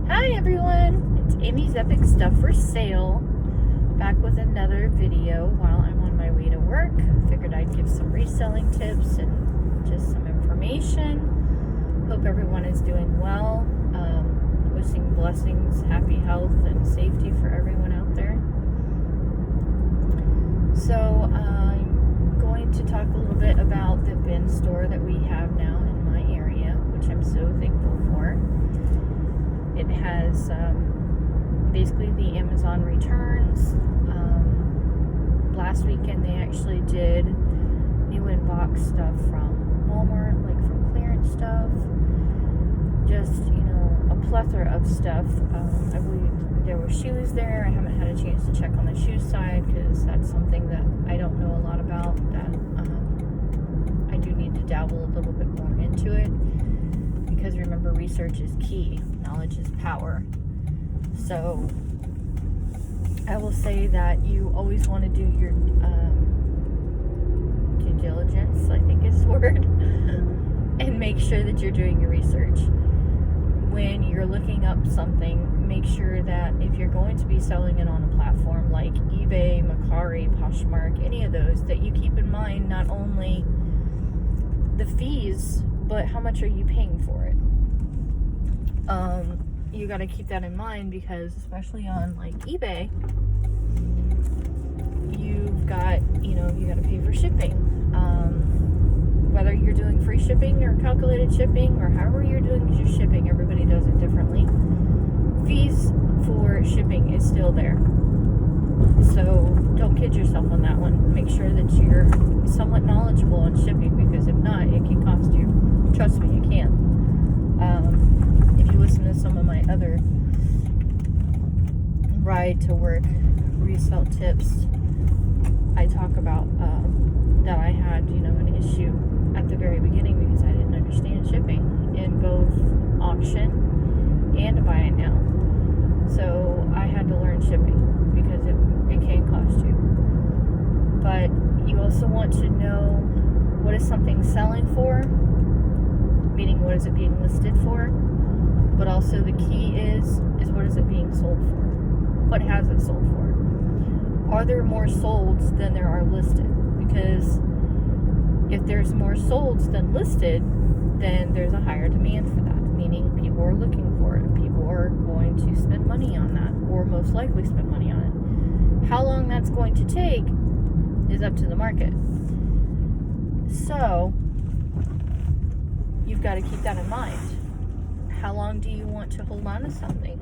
Hi everyone, it's Amy's Epic Stuff for Sale, back with another video while I'm on my way to work. Figured I'd give some reselling tips and just some information. Hope everyone is doing well. Wishing blessings, happy health, and safety for everyone out there. So I'm going to talk a little bit about the bin store that we have now in my area, which I'm so thankful for. It has basically the Amazon returns. Last weekend they actually did new in-box stuff from Walmart, like from clearance stuff. Just, a plethora of stuff. I believe there were shoes there. I haven't had a chance to check on the shoe side because that's something that I don't know a lot about. That I do need to dabble a little bit more into it. Because remember, research is key. Knowledge is power. So I will say that you always want to do your due diligence, I think is the word, and make sure that you're doing your research. When you're looking up something, make sure that if you're going to be selling it on a platform like eBay, Mercari, Poshmark, any of those, that you keep in mind not only the fees, but how much are you paying for it? You got to keep that in mind because especially on like eBay, you've got, you got to pay for shipping. Whether you're doing free shipping or calculated shipping or however you're doing your shipping, everybody does it differently. Fees for shipping is still there. So don't kid yourself on that one. Make sure that you're somewhat knowledgeable on shipping because if not, it can cost you. Trust me, you can. If you listen to some of my other ride to work resell tips, I talk about that I had, an issue at the very beginning because I didn't understand shipping in both auction and buy it now. So I had to learn shipping because it can cost you. But you also want to know what is something selling for, meaning what is it being listed for, but also the key is what is it being sold for? What has it sold for? Are there more solds than there are listed? Because if there's more solds than listed, then there's a higher demand for that, meaning people are looking for it. People are going to spend money on that, or most likely spend money on it. How long that's going to take is up to the market. So you've got to keep that in mind. How long do you want to hold on to something?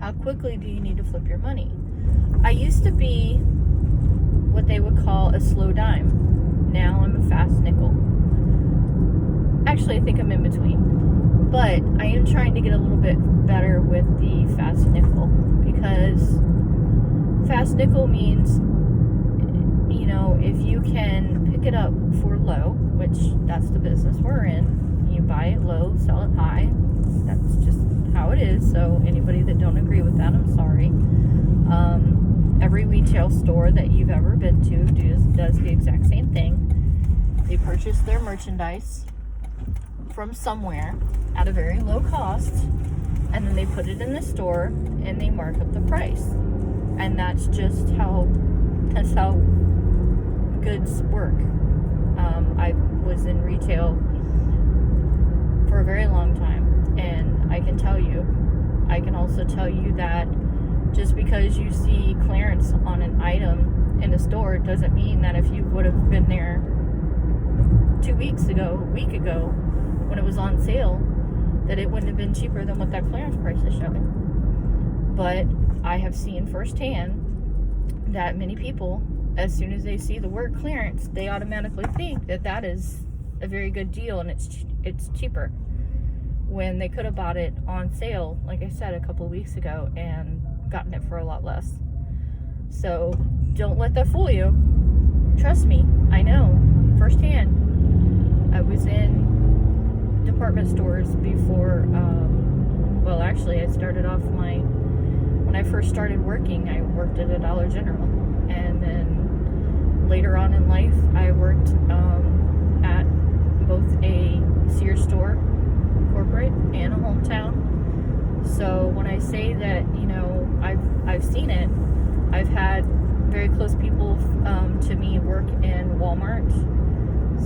How quickly do you need to flip your money? I used to be what they would call a slow dime. Now I'm a fast nickel. Actually, I think I'm in between. But I am trying to get a little bit better with the fast nickel because fast nickel means, if you can pick it up for low, which that's the business we're in, you buy it low, sell it high. That's just how it is. So anybody that don't agree with that, I'm sorry. Every retail store that you've ever been to does the exact same thing. They purchase their merchandise from somewhere at a very low cost, and then they put it in the store and they mark up the price. And that's just how goods work. I was in retail for a very long time, and I can also tell you that just because you see clearance on an item in a store doesn't mean that if you would have been there 2 weeks ago, a week ago, when it was on sale, that it wouldn't have been cheaper than what that clearance price is showing. But I have seen firsthand that many people, as soon as they see the word clearance, they automatically think that that is a very good deal and it's cheaper, when they could have bought it on sale, like I said, a couple of weeks ago and gotten it for a lot less. So don't let that fool you. Trust me, I know firsthand. I was in department stores before, actually I started off when I first started working, I worked at a Dollar General, and then later on in life I worked at both a Sears store, corporate, and a hometown. So when I say that, I've seen it, I've had very close people to me work in Walmart.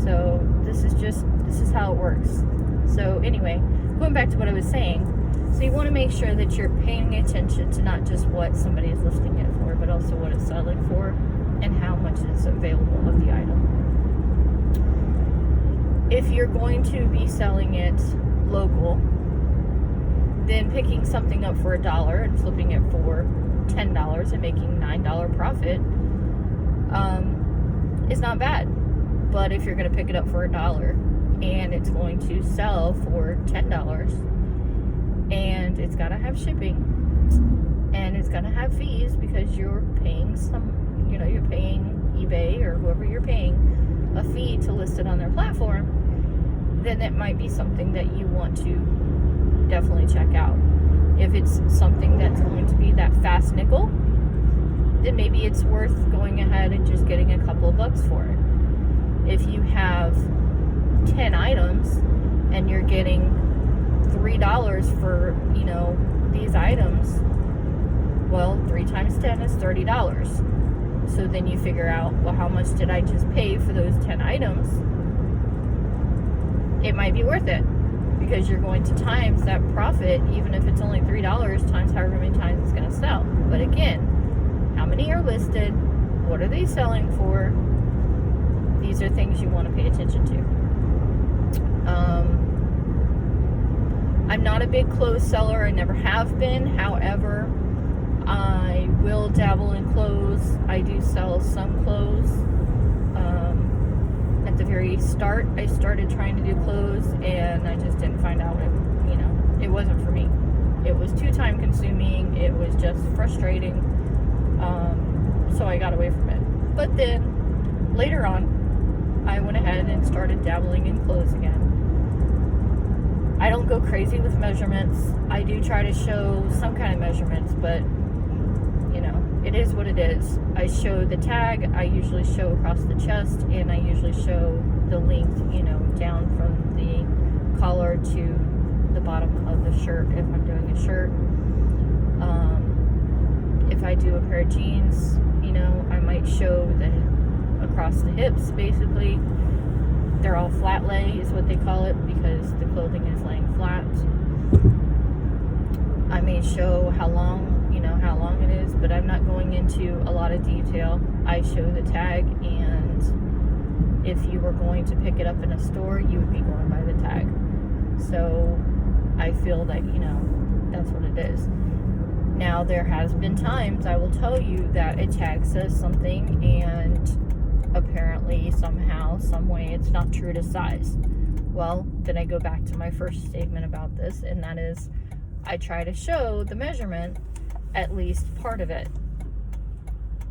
So this is how it works. So anyway, going back to what I was saying, so you want to make sure that you're paying attention to not just what somebody is listing it for, but also what it's selling for and how much is available of the item. If you're going to be selling it local, then picking something up for $1 and flipping it for $10 and making $9 profit is not bad. But if you're going to pick it up for $1 and it's going to sell for $10 and it's got to have shipping and it's going to have fees because you're paying you're paying eBay or whoever you're paying a fee to list it on their platform, then it might be something that you want to definitely check out. If it's something that's going to be that fast nickel, then maybe it's worth going ahead and just getting a couple of bucks for it. If you have 10 items and you're getting $3 for, these items, well, 3 times 10 is $30. So then you figure out, well, how much did I just pay for those 10 items? It might be worth it because you're going to times that profit, even if it's only $3 times however many times it's going to sell. But again, how many are listed? What are they selling for? These are things you want to pay attention to. I'm not a big clothes seller. I never have been. However, I will dabble in clothes. I do sell some clothes. At the very start, I started trying to do clothes, and I just didn't find out it wasn't for me. It was too time consuming. It was just frustrating. So I got away from it. But then later on, I went ahead and started dabbling in clothes again. I don't go crazy with measurements. I do try to show some kind of measurements, but it is what it is. I show the tag, I usually show across the chest, and I usually show the length, down from the collar to the bottom of the shirt if I'm doing a shirt. If I do a pair of jeans, I might show across the hips, basically. They're all flat lay is what they call it because the clothing is laying flat. I may show how long it is, but I'm not going into a lot of detail. I show the tag, and if you were going to pick it up in a store, you would be going by the tag. So I feel that, that's what it is. Now, there has been times, I will tell you, that a tag says something, and apparently, somehow, some way, it's not true to size. Well, then I go back to my first statement about this, and that is, I try to show the measurement, at least part of it.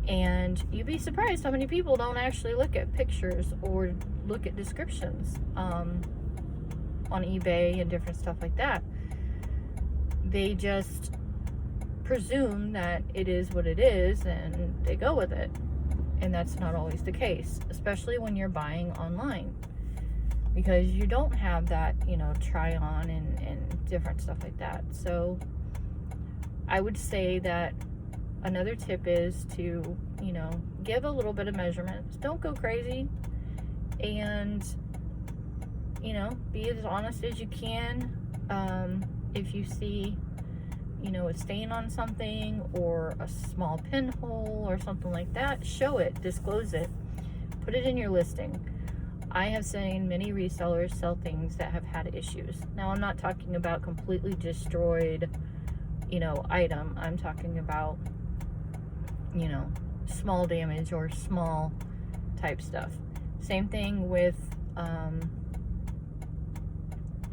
And you'd be surprised how many people don't actually look at pictures or look at descriptions on eBay and different stuff like that. They just presume that it is what it is and they go with it. And that's not always the case, especially when you're buying online, because you don't have that, try on and different stuff like that. So I would say that another tip is to, give a little bit of measurements. Don't go crazy, and, be as honest as you can. If you see, a stain on something or a small pinhole or something like that, show it, disclose it, put it in your listing. I have seen many resellers sell things that have had issues. Now, I'm not talking about completely destroyed, item. I'm talking about, small damage or small type stuff. Same thing with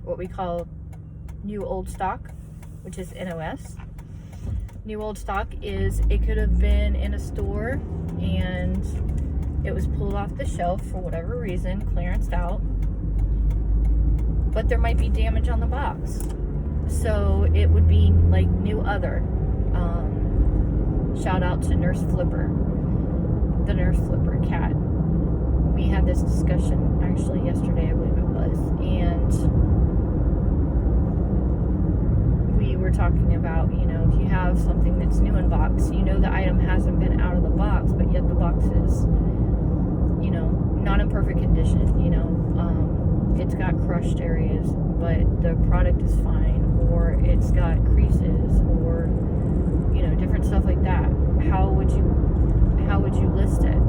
what we call new old stock, which is NOS. New old stock is, it could have been in a store and it was pulled off the shelf for whatever reason, clearanced out, but there might be damage on the box. So it would be like new other. Shout out to Nurse Flipper, the Nurse Flipper cat. We had this discussion actually yesterday, I believe it was, and we were were talking about, you know, if you have something that's new in box, you know the item hasn't been out of the box, but yet the box is, you know, not in perfect condition, you know, it's got crushed areas, but the product is fine, or it's got creases, or, you know, different stuff like that. How would you list it?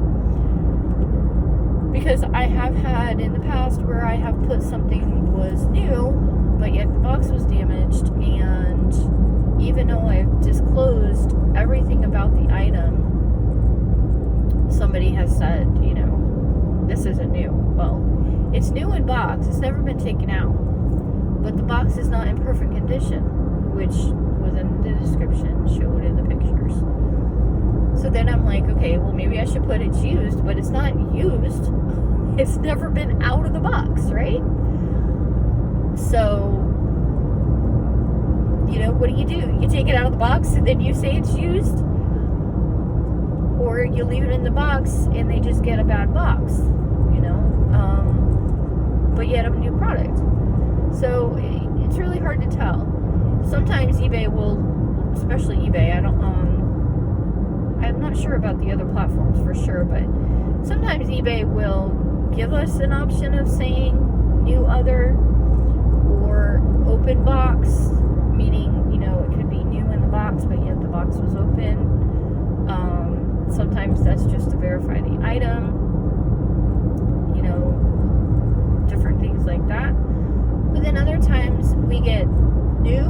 Because I have had in the past where I have put something was new, but yet the box was damaged, and even though I've disclosed everything about the item, somebody has said, you know, this isn't new. Well, it's new in box, it's never been taken out, but the box is not in perfect condition, which was in the description, showed in the pictures. So then I'm like, okay, well, maybe I should put it's used, but it's not used. It's never been out of the box, right? So, you know, what do? You take it out of the box and then you say it's used? Or you leave it in the box and they just get a bad box, you know? But yet a new product. So it's really hard to tell. Sometimes eBay will, especially eBay, I'm not sure about the other platforms for sure, but sometimes eBay will give us an option of saying new other or open box, meaning, you know, it could be new in the box, but yet the box was open. Sometimes that's just to verify the item, you know, different things like that. But then other times we get new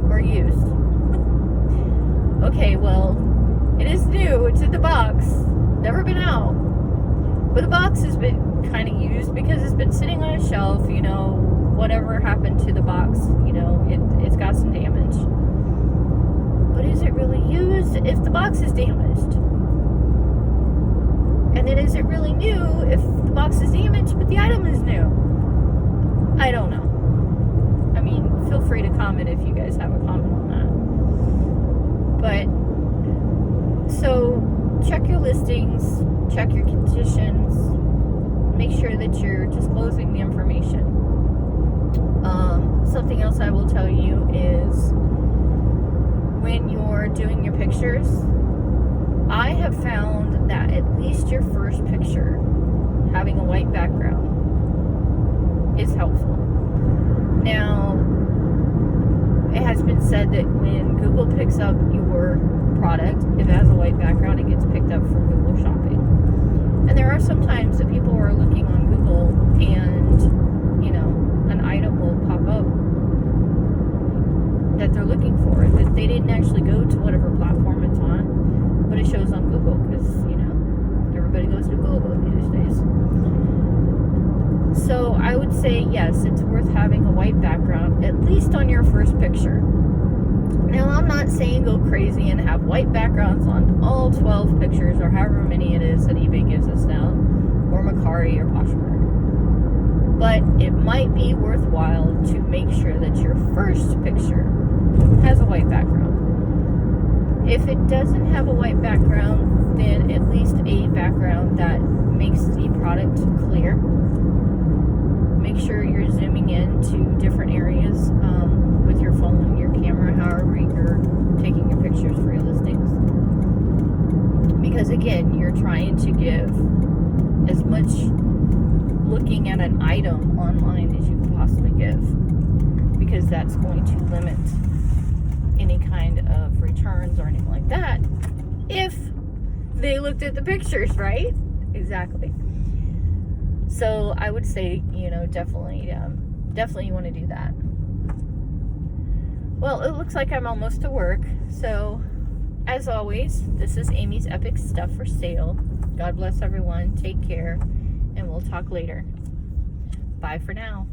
or used. Okay, well, it is new, it's in the box, never been out. But the box has been kind of used because it's been sitting on a shelf, you know, whatever happened to the box, you know, it's got some damage. But is it really used if the box is damaged? And then is it really new if the box is damaged but the item is new? I don't know. I mean, feel free to comment if you guys have a comment on that. But, so, check your listings, check your conditions, make sure that you're disclosing the information. Something else I will tell you is when you're doing your pictures, I have found that at least your first picture having a white background is helpful. Now, it has been said that when Google picks up your product, if it has a white background, it gets picked up for Google Shopping. And there are some times that people are looking on Google and, you know, an item will pop up that they're looking for, that they didn't actually go to whatever platform it's on, but it shows on Google because, you know, everybody goes to Google these days. So I would say, yes, it's worth having a white background, at least on your first picture. Now, I'm not saying go crazy and have white backgrounds on all 12 pictures or however many it is that eBay gives us now, or Macari or Poshmark. But it might be worthwhile to make sure that your first picture has a white background. If it doesn't have a white background, then at least a background that makes the product clear. Make sure you're zooming in to different areas with your phone, your camera, however you're taking your pictures for your listings. Because again, you're trying to give as much looking at an item online as you can possibly give. Because that's going to limit any kind of returns or anything like that if they looked at the pictures, right? Exactly. So I would say, you know, definitely you want to do that. Well, it looks like I'm almost to work. So, as always, this is Amy's Epic Stuff for Sale. God bless everyone. Take care, and we'll talk later. Bye for now.